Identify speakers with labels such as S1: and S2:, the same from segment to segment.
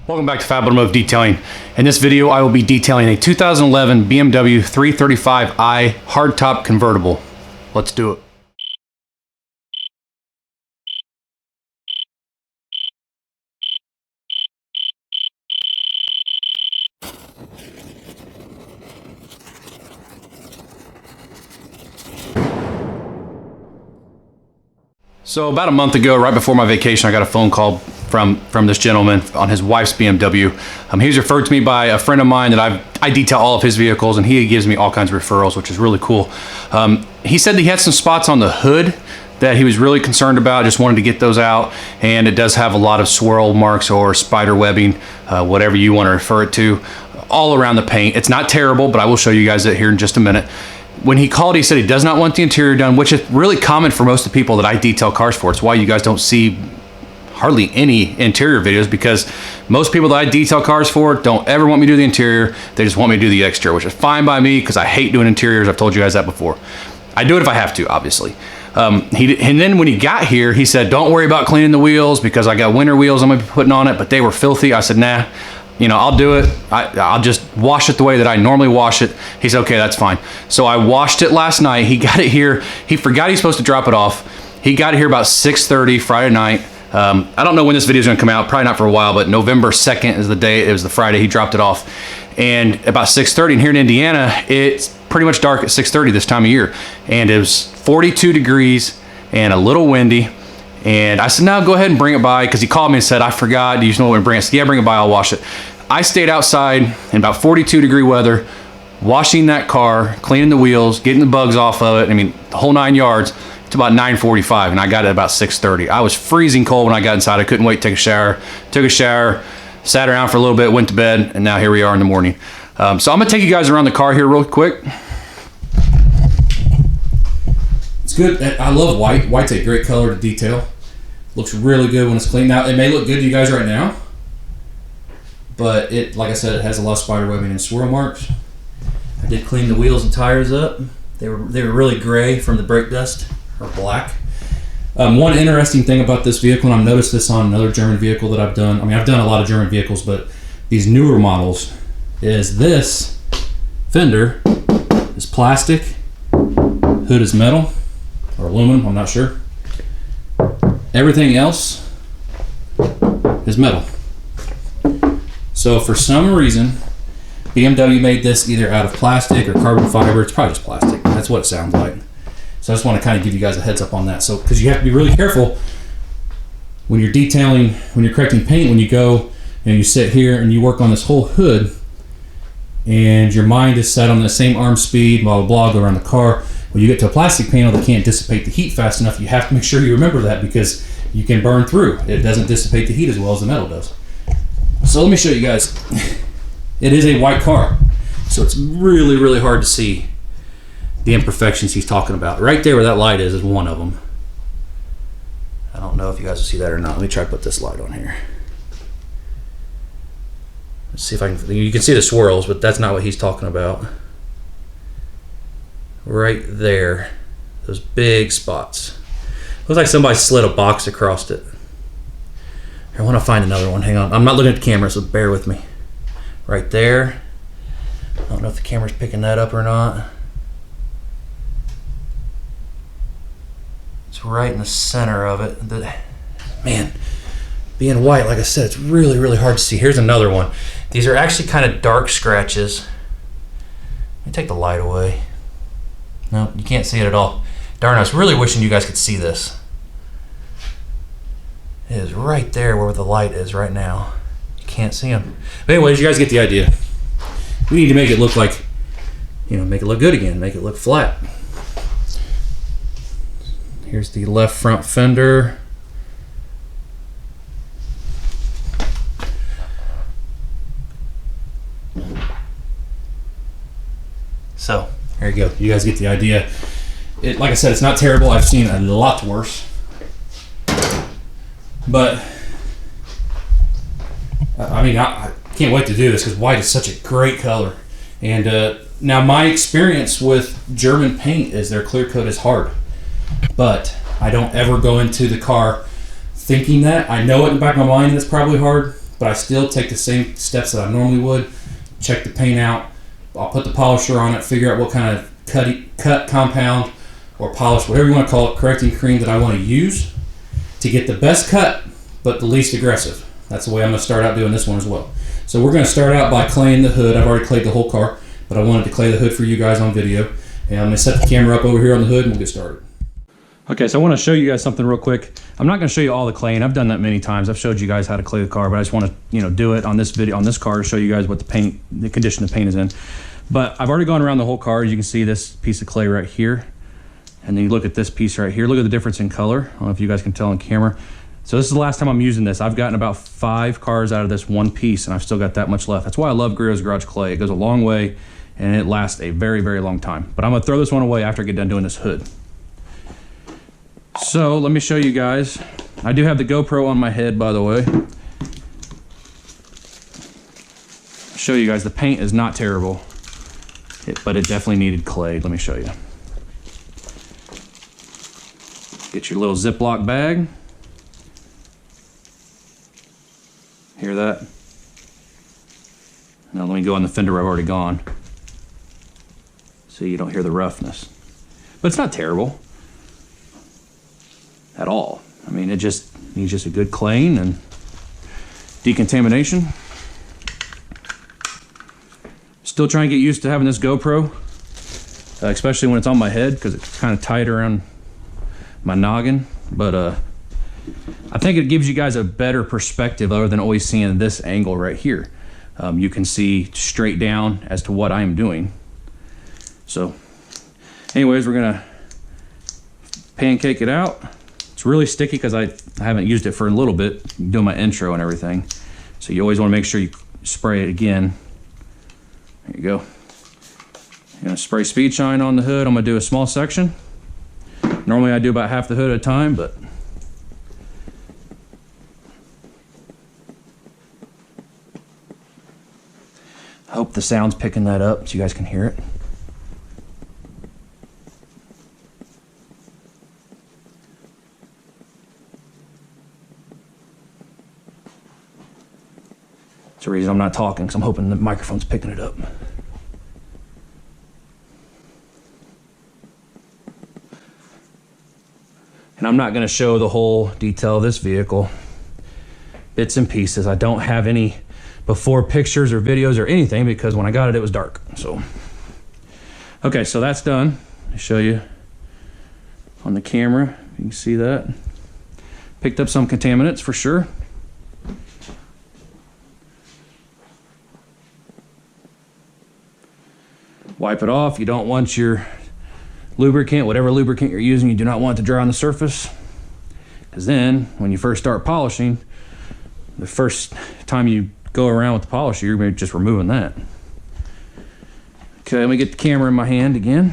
S1: Welcome back to FAB Automotive Detailing. In this video, I will be detailing a 2011 BMW 335i hardtop convertible. Let's do it. So about a month ago, right before my vacation, I got a phone call from this gentleman on his wife's BMW. He was referred to me by a friend of mine that I detail all of his vehicles, and he gives me all kinds of referrals, which is really cool. He said that he had some spots on the hood that he was really concerned about, just wanted to get those out, and it does have a lot of swirl marks or spider webbing, whatever you want to refer it to, all around the paint. It's not terrible, but I will show you guys it here in just a minute. When he called, he said he does not want the interior done, which is really common for most of the people that I detail cars for. It's why you guys don't see hardly any interior videos, because most people that I detail cars for don't ever want me to do the interior. They just want me to do the exterior, which is fine by me because I hate doing interiors. I've told you guys that before. I do it if I have to, obviously. And then when he got here, he said, don't worry about cleaning the wheels because I got winter wheels I'm gonna be putting on it, but they were filthy. I said, nah. I'll do it. I'll just wash it the way that I normally wash it. He said, okay, that's fine. So I washed it last night. He got it here. He forgot he's supposed to drop it off. He got it here about 6:30 Friday night. I don't know when this video is going to come out. Probably not for a while, but November 2nd is the day. It was the Friday he dropped it off. And about 6:30, and here in Indiana, it's pretty much dark at 6:30 this time of year. And it was 42 degrees and a little windy. And I said, no, go ahead and bring it by, because he called me and said, I forgot, do you know what to bring it? I said, yeah, bring it by, I'll wash it. I stayed outside in about 42-degree weather, washing that car, cleaning the wheels, getting the bugs off of it. I mean, the whole 9 yards. It's about 9:45, and I got it at about 6:30. I was freezing cold when I got inside. I couldn't wait to take a shower. Took a shower, sat around for a little bit, went to bed, and now here we are in the morning. So I'm going to take you guys around the car here real quick. It's good. I love white. White's a great color to detail. Looks really good when it's clean. Now, it may look good to you guys right now, but like I said, it has a lot of spider webbing and swirl marks. I did clean the wheels and tires up. They were really gray from the brake dust, or black. One interesting thing about this vehicle, and I've noticed this on another German vehicle that I've done. I mean, I've done a lot of German vehicles, but these newer models, is this fender is plastic, hood is metal, or aluminum, I'm not sure. Everything else is metal. So for some reason, BMW made this either out of plastic or carbon fiber. It's probably just plastic. That's what it sounds like. So I just want to kind of give you guys a heads up on that. So, because you have to be really careful when you're detailing, when you're correcting paint, when you go and you sit here and you work on this whole hood and your mind is set on the same arm speed, blah, blah, blah, go around the car. When you get to a plastic panel that can't dissipate the heat fast enough, you have to make sure you remember that, because you can burn through. It doesn't dissipate the heat as well as the metal does. So let me show you guys. It is a white car, so it's really, really hard to see the imperfections he's talking about. Right there where that light is one of them. I don't know if you guys will see that or not. Let me try to put this light on here. Let's see if I can. You can see the swirls, but that's not what he's talking about. Right there, those big spots. Looks like somebody slid a box across it. I want to find another one. Hang on. I'm not looking at the camera, so bear with me. Right there. I don't know if the camera's picking that up or not. It's right in the center of it. Man, being white, like I said, it's really, really hard to see. Here's another one. These are actually kind of dark scratches. Let me take the light away. No, you can't see it at all. Darn, I was really wishing you guys could see this. It is right there where the light is right now. You can't see them. But anyways, you guys get the idea. We need to make it look like, make it look good again, make it look flat. Here's the left front fender. So, there you go. You guys get the idea. Like I said, it's not terrible. I've seen a lot worse. But, I mean, I can't wait to do this because white is such a great color. And now my experience with German paint is their clear coat is hard. But I don't ever go into the car thinking that. I know it in the back of my mind it's probably hard, but I still take the same steps that I normally would. Check the paint out. I'll put the polisher on it, figure out what kind of cut compound or polish, whatever you want to call it, correcting cream that I want to use to get the best cut but the least aggressive. That's the way I'm going to start out doing this one as well. So we're going to start out by claying the hood. I've already clayed the whole car, but I wanted to clay the hood for you guys on video. And I'm going to set the camera up over here on the hood and we'll get started. Okay, so I want to show you guys something real quick. I'm not going to show you all the claying. I've done that many times. I've showed you guys how to clay the car, but I just want to, do it on this video, on this car, to show you guys what the condition the paint is in. But I've already gone around the whole car. As you can see, this piece of clay right here, and then you look at this piece right here. Look at the difference in color. I don't know if you guys can tell on camera. So this is the last time I'm using this. I've gotten about 5 cars out of this one piece, and I've still got that much left. That's why I love Griot's Garage Clay. It goes a long way, and it lasts a very, very long time. But I'm going to throw this one away after I get done doing this hood. So let me show you guys. I do have the GoPro on my head, by the way. I'll show you guys, the paint is not terrible, but it definitely needed clay. Let me show you. Get your little Ziploc bag. Hear that? Now let me go on the fender where I've already gone, so you don't hear the roughness. But it's not terrible at all. I mean, it just needs just a good clean and decontamination. Still trying to get used to having this GoPro, especially when it's on my head, because it's kind of tight around my noggin. But I think it gives you guys a better perspective other than always seeing this angle right here. You can see straight down as to what I'm doing. So anyways, we're gonna pancake it out. It's really sticky because I haven't used it for a little bit, doing my intro and everything. So you always want to make sure you spray it again. There you go. I'm gonna spray speed shine on the hood. I'm gonna do a small section. Normally I do about half the hood at a time, but I hope the sound's picking that up so you guys can hear it. That's the reason I'm not talking, because I'm hoping the microphone's picking it up. And I'm not going to show the whole detail of this vehicle. Bits and pieces. I don't have any before pictures or videos or anything, because when I got it, it was dark. So, okay, so that's done. I'll show you on the camera. You can see that. Picked up some contaminants for sure. Wipe it off. You don't want your lubricant, whatever lubricant you're using, you do not want it to dry on the surface, because then when you first start polishing, the first time you go around with the polisher, you're just removing that. Okay, let me get the camera in my hand again.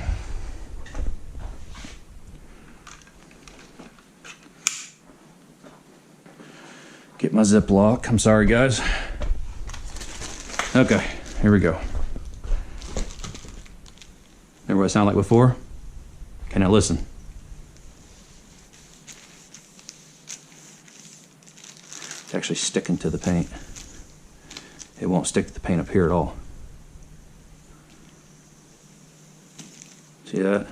S1: Get my Ziploc. I'm sorry, guys. Okay, here we go. Remember what it sounded like before? Okay, now listen. It's actually sticking to the paint. It won't stick to the paint up here at all. See that?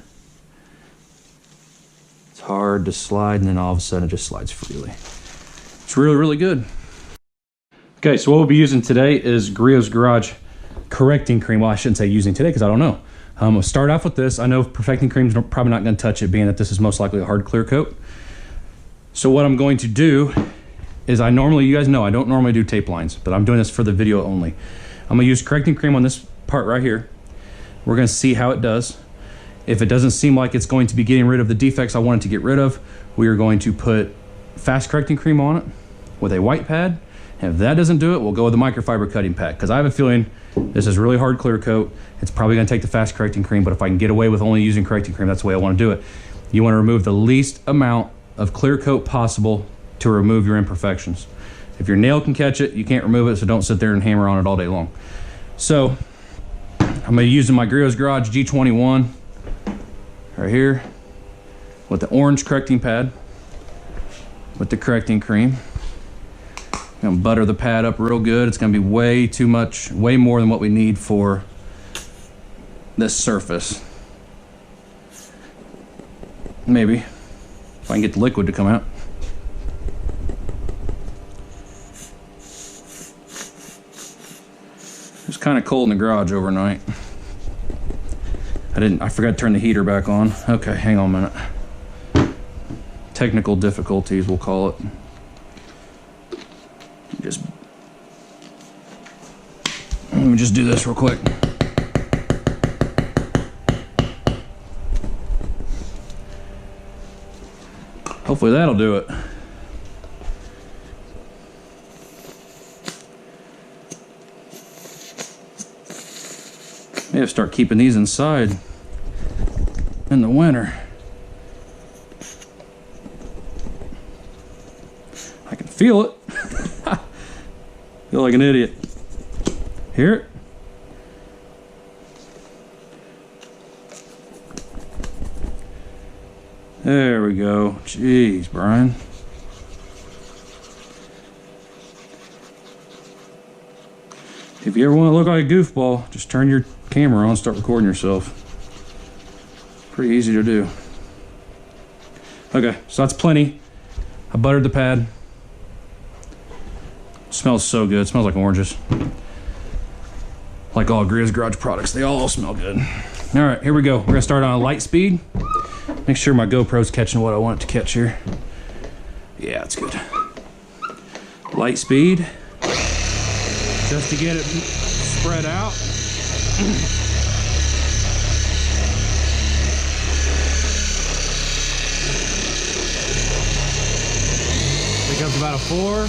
S1: It's hard to slide, and then all of a sudden it just slides freely. It's really, really good. Okay, so what we'll be using today is Griot's Garage Correcting Cream. Well, I shouldn't say using today because I don't know. We'll start off with this. I know Perfecting Cream's probably not going to touch it, being that this is most likely a hard clear coat. So what I'm going to do is, you guys know I don't normally do tape lines, but I'm doing this for the video only. I'm going to use Correcting Cream on this part right here. We're going to see how it does. If it doesn't seem like it's going to be getting rid of the defects I wanted to get rid of, we are going to put Fast Correcting Cream on it with a white pad. And if that doesn't do it, we'll go with the Microfiber cutting pad, because I have a feeling this is really hard clear coat. It's probably going to take the Fast Correcting Cream, but if I can get away with only using Correcting Cream, that's the way I want to do it. You want to remove the least amount of clear coat possible to remove your imperfections. If your nail can catch it, you can't remove it, so don't sit there and hammer on it all day long. So I'm going to be using my Griot's Garage G21 right here with the orange correcting pad with the correcting cream. gonna butter the pad up real good. It's gonna be way too much, way more than what we need for this surface. Maybe, if I can get the liquid to come out. It was kind of cold in the garage overnight. I forgot to turn the heater back on. Okay, hang on a minute. Technical difficulties, we'll call it. Let me just do this real quick. Hopefully that'll do it. Maybe I'll start keeping these inside in the winter. I can feel it. Feel like an idiot. Hear it? There we go. Jeez, Brian. If you ever want to look like a goofball, just turn your camera on and start recording yourself. Pretty easy to do. Okay, so that's plenty. I buttered the pad. It smells so good. It smells like oranges. Like all Griot's garage products, they all smell good. All right, here we go. We're gonna start on a light speed. Make sure my GoPro's catching what I want it to catch here. Yeah, that's good. Light speed. Just to get it spread out. Pick up to about a 4.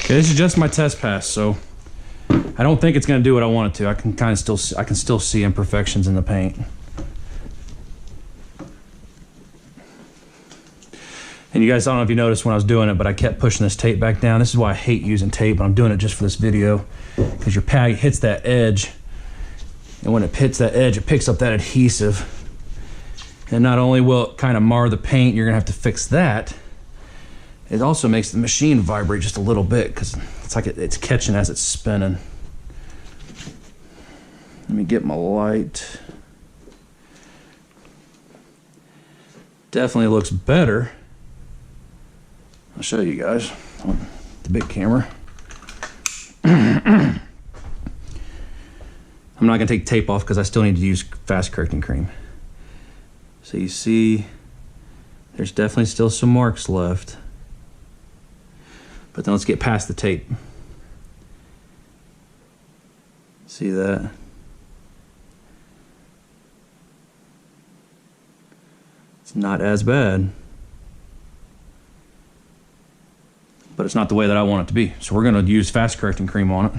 S1: Okay, this is just my test pass, so I don't think it's going to do what I want it to. I can still see imperfections in the paint. And you guys, I don't know if you noticed when I was doing it, but I kept pushing this tape back down. This is why I hate using tape, but I'm doing it just for this video, because your pad hits that edge, and when it hits that edge, it picks up that adhesive. And not only will it kind of mar the paint, you're going to have to fix that. It also makes the machine vibrate just a little bit because it's like it's catching as it's spinning. Let me get my light. Definitely looks better. I'll show you guys on the big camera. I'm not going to take tape off because I still need to use fast correcting cream. So you see, there's definitely still some marks left. But then let's get past the tape. See that? It's not as bad. But it's not the way that I want it to be. So we're gonna use fast correcting cream on it.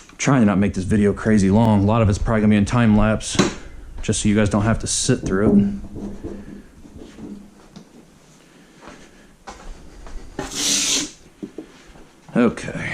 S1: I'm trying to not make this video crazy long. A lot of it's probably gonna be in time lapse. just so you guys don't have to sit through it. Okay.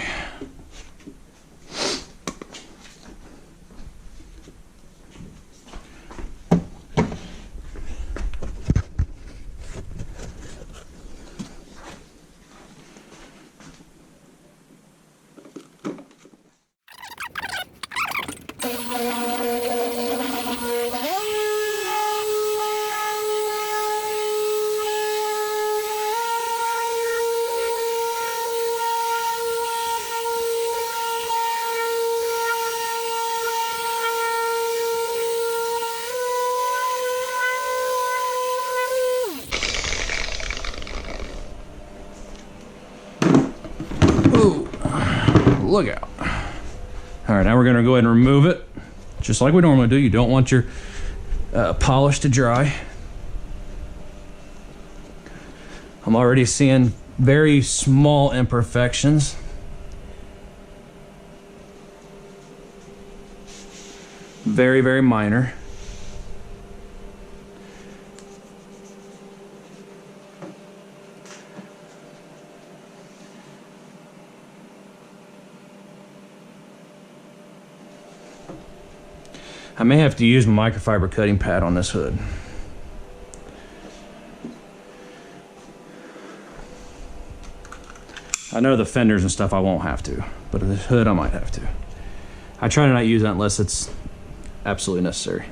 S1: Look out. All right, now we're gonna go ahead and remove it just like we normally do. You don't want your polish to dry. I'm already seeing very small imperfections. Very, very minor. I may have to use my microfiber cutting pad on this hood. I know the fenders and stuff I won't have to, but this hood I might have to. I try to not use that unless it's absolutely necessary.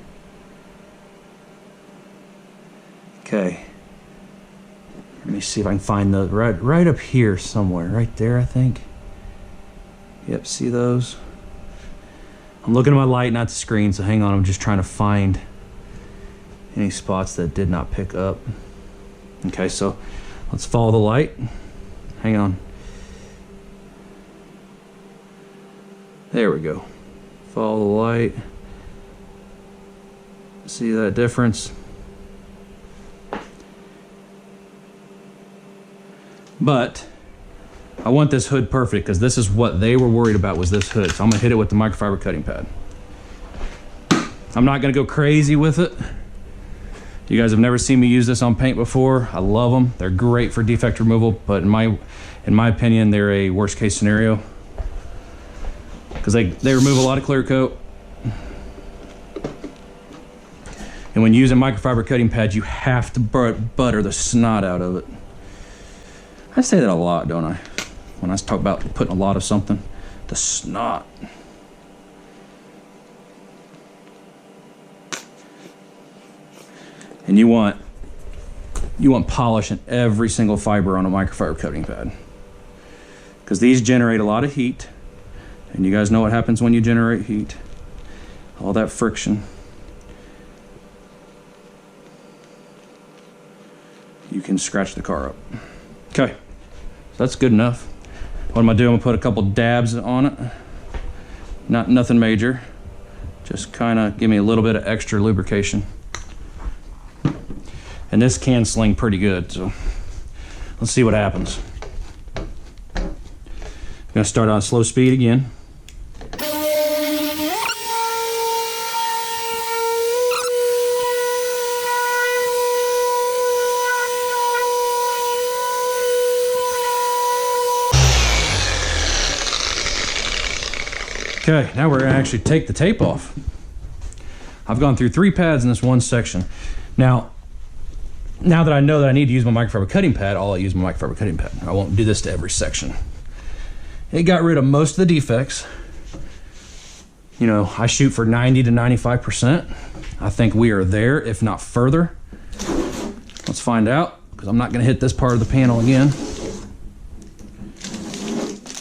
S1: Okay. Let me see if I can find the right up here somewhere. Right there, I think. Yep, see those? I'm looking at my light, not the screen, so hang on. I'm just trying to find any spots that did not pick up. Okay, so let's follow the light. Hang on. There we go. Follow the light. See that difference? But I want this hood perfect because this is what they were worried about, was this hood. So I'm gonna hit it with the microfiber cutting pad. I'm not gonna go crazy with it. You guys have never seen me use this on paint before. I love them. They're great for defect removal, but in my opinion, they're a worst case scenario because they remove a lot of clear coat. And when using microfiber cutting pads, you have to butter the snot out of it. I say that a lot, don't I? When I talk about putting a lot of something, the snot. And you want polish in every single fiber on a microfiber cutting pad, because these generate a lot of heat, and you guys know what happens when you generate heat. All that friction. You can scratch the car up. Okay, so that's good enough. What am I doing? I'm gonna put a couple dabs on it. Nothing major. Just kind of give me a little bit of extra lubrication. And this can sling pretty good, so let's see what happens. I'm gonna start on slow speed again. Okay, now we're gonna actually take the tape off. I've gone through 3 pads in this one section. Now that I know that I need to use my microfiber cutting pad, I'll use my microfiber cutting pad. I won't do this to every section. It got rid of most of the defects. You know, I shoot for 90 to 95%. I think we are there, if not further. Let's find out, because I'm not gonna hit this part of the panel again.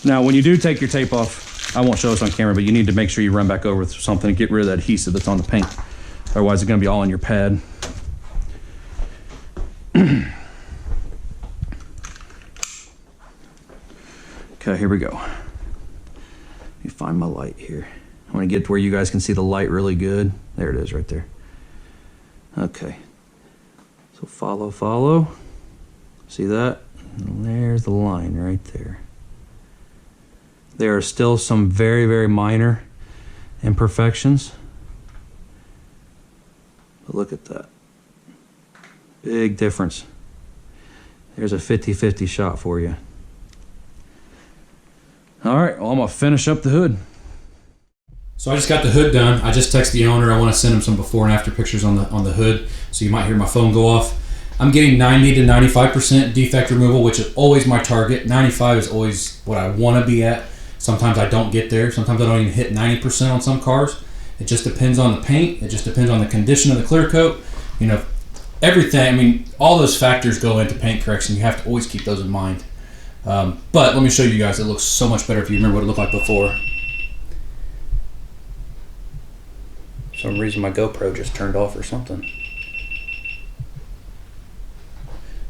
S1: Now, when you do take your tape off, I won't show this on camera, but you need to make sure you run back over with something to get rid of that adhesive that's on the paint. Otherwise, it's gonna be all on your pad. Okay, here we go. Let me find my light here. I want to get to where you guys can see the light really good. There it is right there. Okay. So follow. See that? And there's the line right there. There are still some very, very minor imperfections. look at that. Big difference. There's a 50-50 shot for you. All right, well, I'm gonna finish up the hood. So I just got the hood done. I just texted the owner. I want to send him some before and after pictures on the hood, so you might hear my phone go off. I'm getting 90 to 95% defect removal, which is always my target. 95 is always what I want to be at. Sometimes I don't get there. Sometimes I don't even hit 90% on some cars. It just depends on the paint. It just depends on the condition of the clear coat. You know, everything. I mean, all those factors go into paint correction. You have to always keep those in mind. But let me show you guys. It looks so much better if you remember what it looked like before. For some reason my GoPro just turned off or something.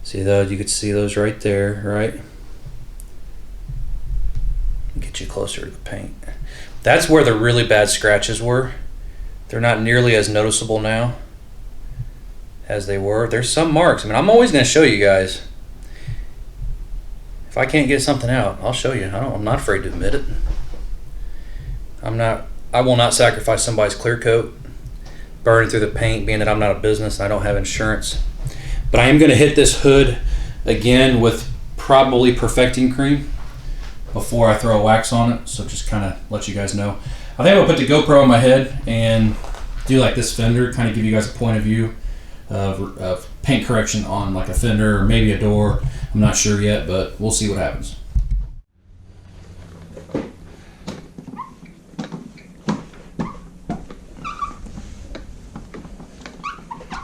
S1: See those? You could see those right there, right? Get you closer to the paint. That's where the really bad scratches were. They're not nearly as noticeable now as they were. There's some marks. I mean, I'm always going to show you guys. If I can't get something out, I'll show you. I'm not afraid to admit it. I will not sacrifice somebody's clear coat, burning through the paint, being that I'm not a business and I don't have insurance. But I am going to hit this hood again with probably perfecting cream before I throw a wax on it. So just kind of let you guys know. I think I'll put the GoPro on my head and do like this fender, kind of give you guys a point of view of paint correction on like a fender or maybe a door. I'm not sure yet, but we'll see what happens.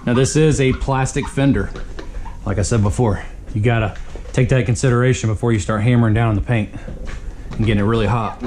S1: Now this is a plastic fender. Like I said before, you gotta take that into consideration before you start hammering down on the paint and getting it really hot.